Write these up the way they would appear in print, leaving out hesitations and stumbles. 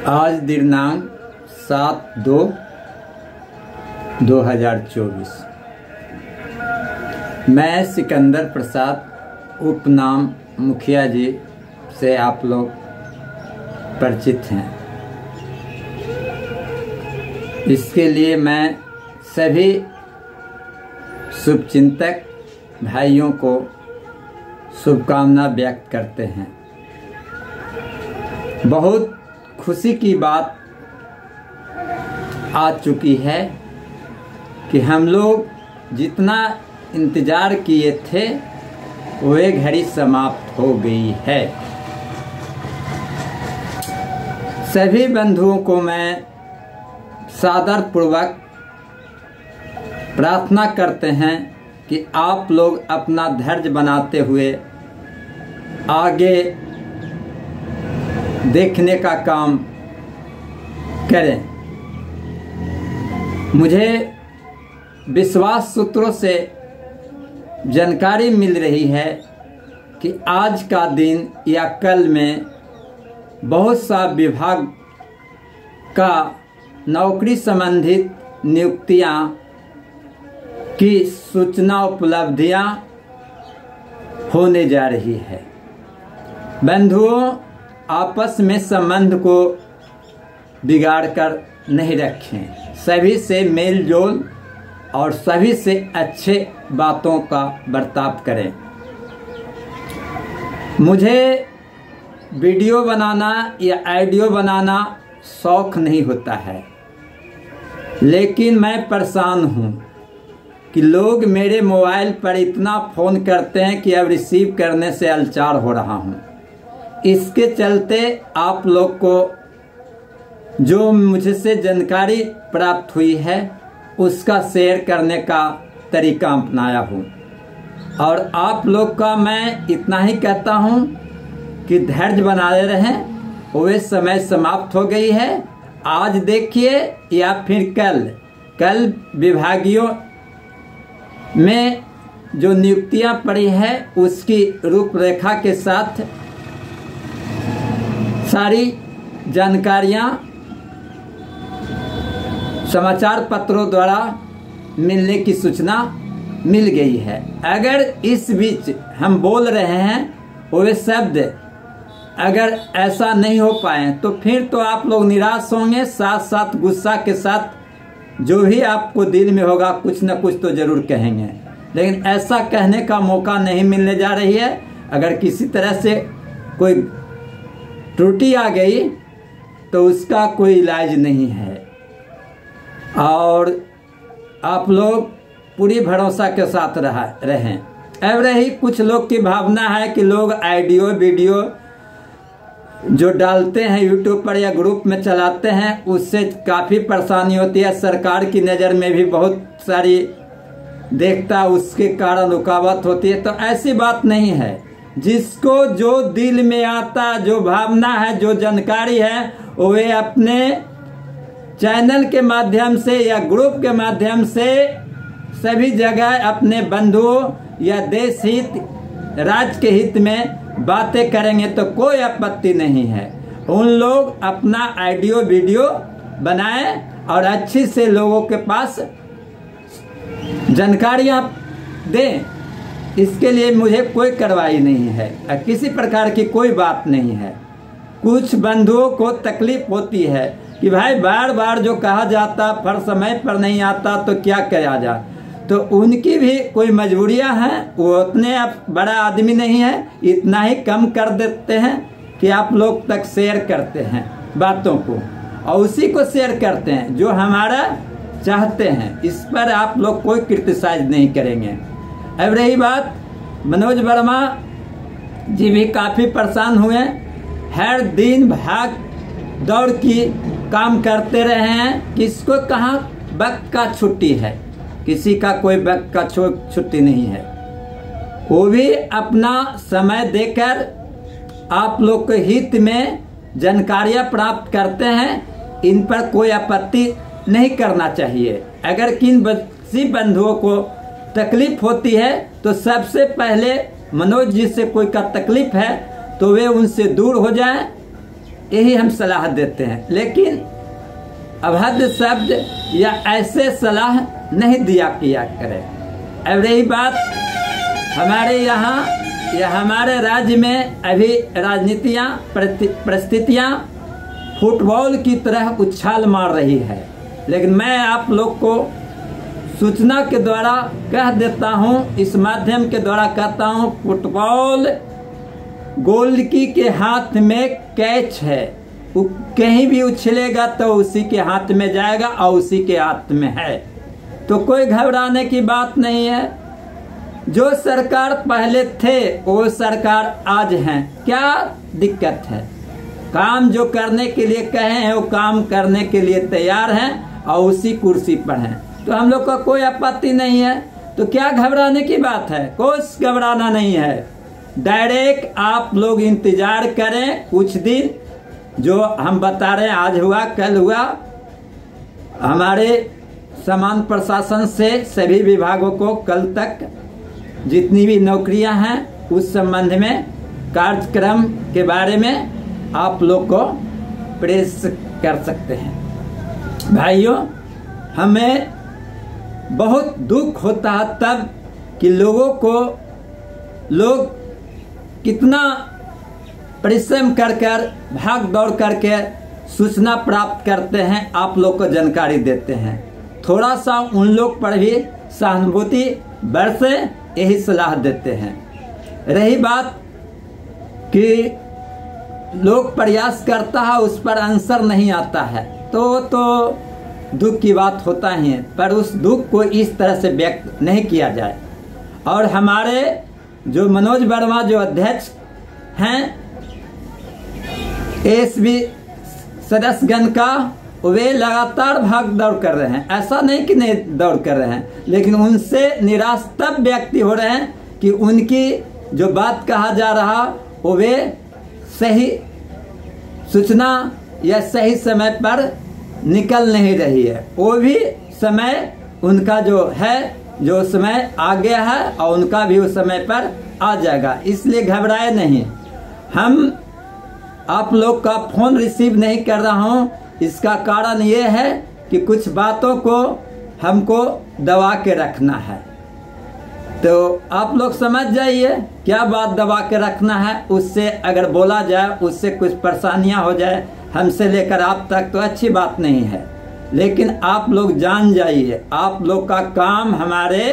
आज दिनांक 7/2/2024। मैं सिकंदर प्रसाद उपनाम मुखिया जी से आप लोग परिचित हैं। इसके लिए मैं सभी शुभचिंतक भाइयों को शुभकामना व्यक्त करते हैं। बहुत खुशी की बात आ चुकी है कि हम लोग जितना इंतज़ार किए थे वह घड़ी समाप्त हो गई है। सभी बंधुओं को मैं सादर पूर्वक प्रार्थना करते हैं कि आप लोग अपना धैर्य बनाते हुए आगे देखने का काम करें। मुझे विश्वास सूत्रों से जानकारी मिल रही है कि आज का दिन या कल में बहुत सा विभाग का नौकरी संबंधित नियुक्तियां की सूचना उपलब्धियां होने जा रही है। बंधुओं, आपस में संबंध को बिगाड़ कर नहीं रखें। सभी से मेल जोल और सभी से अच्छे बातों का बर्ताव करें। मुझे वीडियो बनाना या ऑडियो बनाना शौक नहीं होता है, लेकिन मैं परेशान हूँ कि लोग मेरे मोबाइल पर इतना फ़ोन करते हैं कि अब रिसीव करने से अलचार हो रहा हूँ। इसके चलते आप लोग को जो मुझसे जानकारी प्राप्त हुई है उसका शेयर करने का तरीका अपनाया हूँ। और आप लोग का मैं इतना ही कहता हूँ कि धैर्य बनाए रहें। वह समय समाप्त हो गई है। आज देखिए या फिर कल विभागियों में जो नियुक्तियां पड़ी है उसकी रूपरेखा के साथ सारी जानकारियां समाचार पत्रों द्वारा मिलने की सूचना मिल गई है। अगर इस बीच हम बोल रहे हैं वे शब्द अगर ऐसा नहीं हो पाए तो फिर तो आप लोग निराश होंगे, साथ साथ गुस्सा के साथ जो भी आपको दिल में होगा कुछ न कुछ तो जरूर कहेंगे। लेकिन ऐसा कहने का मौका नहीं मिलने जा रही है। अगर किसी तरह से कोई त्रुटि आ गई तो उसका कोई इलाज नहीं है। और आप लोग पूरी भरोसा के साथ रहें। अब रही कुछ लोग की भावना है कि लोग ऑडियो वीडियो जो डालते हैं यूट्यूब पर या ग्रुप में चलाते हैं उससे काफ़ी परेशानी होती है। सरकार की नज़र में भी बहुत सारी देखता उसके कारण रुकावट होती है। तो ऐसी बात नहीं है। जिसको जो दिल में आता, जो भावना है, जो जानकारी है, वे अपने चैनल के माध्यम से या ग्रुप के माध्यम से सभी जगह अपने बंधुओं या देश हित, राज्य के हित में बातें करेंगे तो कोई आपत्ति नहीं है। उन लोग अपना ऑडियो वीडियो बनाएं और अच्छी से लोगों के पास जानकारियां दें। इसके लिए मुझे कोई कार्रवाई नहीं है, किसी प्रकार की कोई बात नहीं है। कुछ बंधुओं को तकलीफ होती है कि भाई बार बार जो कहा जाता पर समय पर नहीं आता तो क्या किया जाए। तो उनकी भी कोई मजबूरियां हैं। वो उतने बड़ा आदमी नहीं है, इतना ही कम कर देते हैं कि आप लोग तक शेयर करते हैं बातों को और उसी को शेयर करते हैं जो हमारा चाहते हैं। इस पर आप लोग कोई क्रिटिसाइज नहीं करेंगे। अब रही बात, मनोज वर्मा जी भी काफ़ी परेशान हुए। हर दिन भाग दौड़ की काम करते रहे हैं। किसको कहाँ वक्त का छुट्टी है, किसी का कोई वक्त का छुट्टी नहीं है। वो भी अपना समय देकर आप लोग के हित में जानकारियाँ प्राप्त करते हैं। इन पर कोई आपत्ति नहीं करना चाहिए। अगर किसी बंधुओं को तकलीफ होती है तो सबसे पहले मनोज जी से कोई का तकलीफ है तो वे उनसे दूर हो जाएं यही हम सलाह देते हैं, लेकिन अभद्र शब्द या ऐसे सलाह नहीं दिया किया करें। अब रही बात हमारे यहाँ या हमारे राज्य में अभी राजनीतियाँ परिस्थितियाँ फुटबॉल की तरह उछाल मार रही है, लेकिन मैं आप लोग को सूचना के द्वारा कह देता हूँ, इस माध्यम के द्वारा कहता हूँ, फुटबॉल गोलकी के हाथ में कैच है, वो कहीं भी उछलेगा तो उसी के हाथ में जाएगा और उसी के हाथ में है, तो कोई घबराने की बात नहीं है। जो सरकार पहले थे वो सरकार आज हैं, क्या दिक्कत है? काम जो करने के लिए कहे हैं वो काम करने के लिए तैयार हैं और उसी कुर्सी पर हैं, तो हम लोग का कोई आपत्ति नहीं है, तो क्या घबराने की बात है? कुछ घबराना नहीं है। डायरेक्ट आप लोग इंतजार करें कुछ दिन, जो हम बता रहे हैं आज हुआ कल हुआ, हमारे समान प्रशासन से सभी विभागों को कल तक जितनी भी नौकरियां हैं उस संबंध में कार्यक्रम के बारे में आप लोग को प्रेस कर सकते हैं। भाइयों, हमें बहुत दुख होता है तब कि लोग कितना परिश्रम कर भाग दौड़ करके सूचना प्राप्त करते हैं, आप लोग को जानकारी देते हैं। थोड़ा सा उन लोग पर भी सहानुभूति बरसे, यही सलाह देते हैं। रही बात कि लोग प्रयास करता है उस पर आंसर नहीं आता है, तो दुख की बात होता ही है, पर उस दुख को इस तरह से व्यक्त नहीं किया जाए। और हमारे जो मनोज वर्मा जो अध्यक्ष हैं एसबी सदस्यगण का, वे लगातार भाग दौड़ कर रहे हैं, ऐसा नहीं कि नहीं दौड़ कर रहे हैं, लेकिन उनसे निराश तब व्यक्ति हो रहे हैं कि उनकी जो बात कहा जा रहा वो वे सही सूचना या सही समय पर निकल नहीं रही है। वो भी समय उनका जो है, जो समय आ गया है और उनका भी उस समय पर आ जाएगा, इसलिए घबराए नहीं। हम आप लोग का फोन रिसीव नहीं कर रहा हूँ, इसका कारण ये है कि कुछ बातों को हमको दबा के रखना है, तो आप लोग समझ जाइए क्या बात दबा के रखना है। उससे अगर बोला जाए, उससे कुछ परेशानियां हो जाए हमसे लेकर आप तक, तो अच्छी बात नहीं है, लेकिन आप लोग जान जाइए, आप लोग का काम हमारे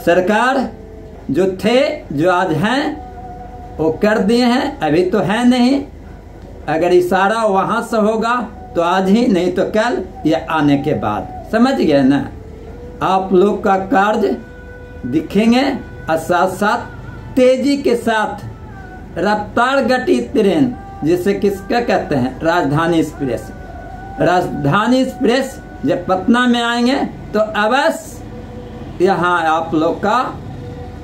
सरकार जो थे जो आज हैं वो कर दिए हैं, अभी तो है नहीं। अगर इशारा वहां से होगा तो आज ही, नहीं तो कल या आने के बाद, समझ गए ना? आप लोग का कार्य दिखेंगे और साथ साथ तेजी के साथ रफ्तार गति ट्रेन, जिसे किसका कहते हैं, राजधानी एक्सप्रेस। राजधानी एक्सप्रेस जब पटना में आएंगे तो अवश्य यहाँ आप लोग का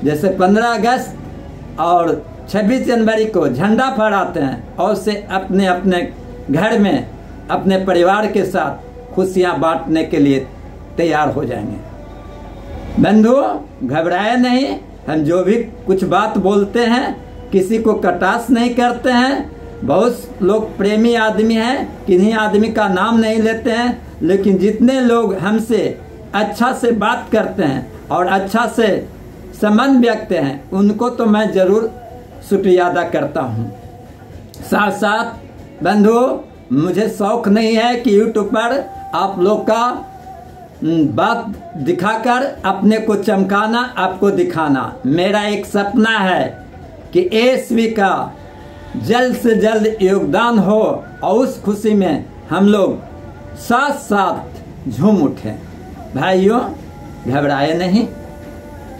जैसे 15 अगस्त और 26 जनवरी को झंडा फहराते हैं, और से अपने अपने घर में अपने परिवार के साथ खुशियां बांटने के लिए तैयार हो जाएंगे। बंधुओं, घबराए नहीं, हम जो भी कुछ बात बोलते हैं किसी को कटाक्ष नहीं करते हैं। बहुत लोग प्रेमी आदमी हैं, किन्हीं आदमी का नाम नहीं लेते हैं, लेकिन जितने लोग हमसे अच्छा से बात करते हैं और अच्छा से संबंध व्यक्त हैं, उनको तो मैं जरूर शुक्रिया अदा करता हूँ। साथ साथ बंधुओं, मुझे शौक नहीं है कि यूट्यूब पर आप लोग का बात दिखाकर अपने को चमकाना, आपको दिखाना। मेरा एक सपना है कि एसवी का जल्द से जल्द योगदान हो और उस खुशी में हम लोग साथ साथ झूम उठें। भाइयों, घबराए नहीं।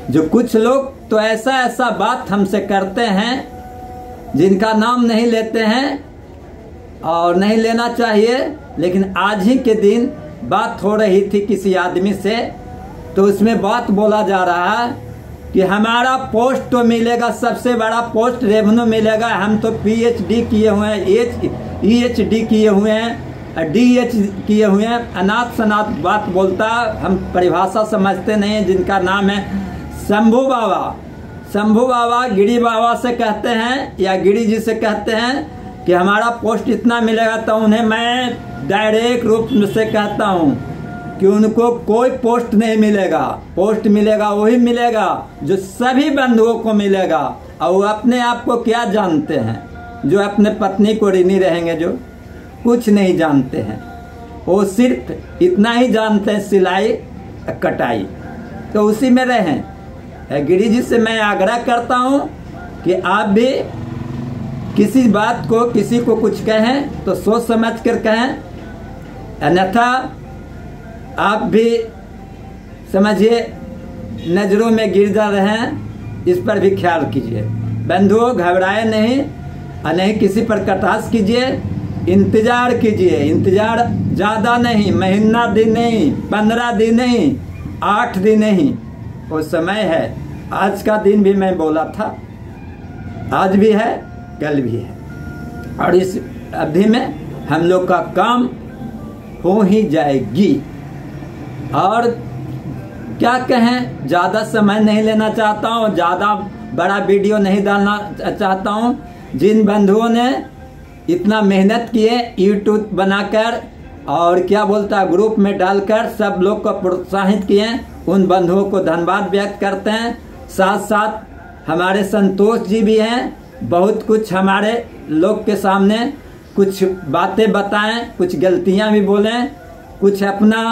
जो कुछ लोग तो ऐसा बात हमसे करते हैं जिनका नाम नहीं लेते हैं और नहीं लेना चाहिए, लेकिन आज ही के दिन बात हो रही थी किसी आदमी से, तो उसमें बात बोला जा रहा है कि हमारा पोस्ट तो मिलेगा, सबसे बड़ा पोस्ट रेवेन्यू मिलेगा, हम तो पीएचडी किए हुए हैं, ईएचडी किए हुए हैं, डीएच किए हुए हैं, अनाथ सनाथ बात बोलता। हम परिभाषा समझते नहीं हैं। जिनका नाम है शंभू बाबा गिरी बाबा से कहते हैं या गिरी जी से कहते हैं कि हमारा पोस्ट इतना मिलेगा, तो उन्हें मैं डायरेक्ट रूप से कहता हूँ कि उनको कोई पोस्ट नहीं मिलेगा। पोस्ट मिलेगा वही मिलेगा जो सभी बंधुओं को मिलेगा। और वो अपने आप को क्या जानते हैं? जो अपने पत्नी को ऋणी रहेंगे, जो कुछ नहीं जानते हैं, वो सिर्फ इतना ही जानते हैं, सिलाई कटाई, तो उसी में रहें। गिरी जी से मैं आग्रह करता हूँ कि आप भी किसी बात को, किसी को कुछ कहें तो सोच समझ कर कहें, अन्यथा आप भी समझिए नजरों में गिर जा रहे हैं। इस पर भी ख्याल कीजिए। बंधुओं, घबराए नहीं और नहीं किसी पर कटाक्ष कीजिए, इंतजार कीजिए। इंतजार ज्यादा नहीं, महीना दिन नहीं, 15 दिन नहीं, 8 दिन नहीं, वो समय है। आज का दिन भी मैं बोला था, आज भी है, कल भी है, और इस अवधि में हम लोग का काम हो ही जाएगी। और क्या कहें, ज्यादा समय नहीं लेना चाहता हूँ, ज्यादा बड़ा वीडियो नहीं डालना चाहता हूँ। जिन बंधुओं ने इतना मेहनत किए यूट्यूब बनाकर और क्या बोलता है ग्रुप में डालकर सब लोग को प्रोत्साहित किए, उन बंधुओं को धन्यवाद व्यक्त करते हैं। साथ साथ हमारे संतोष जी भी हैं, बहुत कुछ हमारे लोग के सामने कुछ बातें बताएं, कुछ गलतियां भी बोलें, कुछ अपना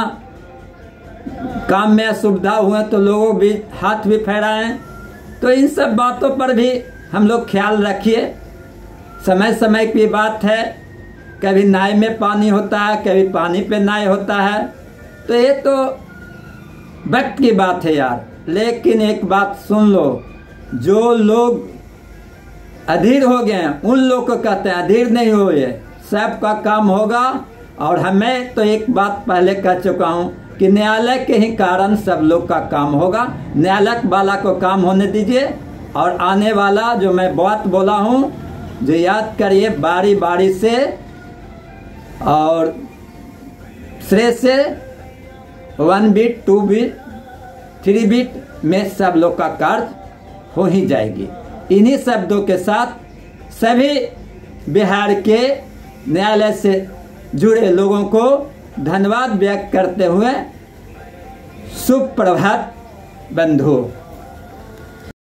काम में असुविधा हुए तो लोगों भी हाथ भी फैलाएं। तो इन सब बातों पर भी हम लोग ख्याल रखिए। समय समय की बात है, कभी नाव में पानी होता है, कभी पानी पे नाव होता है, तो ये तो वक्त की बात है यार। लेकिन एक बात सुन लो, जो लोग अधीर हो गए हैं उन लोग को कहते हैं अधीर नहीं हुए, सबका काम होगा। और हमें तो एक बात पहले कह चुका हूँ कि न्यायालय के ही कारण सब लोग का काम होगा। न्यायालय वाला को काम होने दीजिए, और आने वाला जो मैं बात बोला हूँ जो याद करिए बारी बारी से, और श्रेय से 1 बीट 2 बीट 3 बीट में सब लोग का कार्य हो ही जाएगी। इन्हीं शब्दों के साथ सभी बिहार के न्यायालय से जुड़े लोगों को धन्यवाद व्यक्त करते हुए शुभ प्रभात बंधुओं।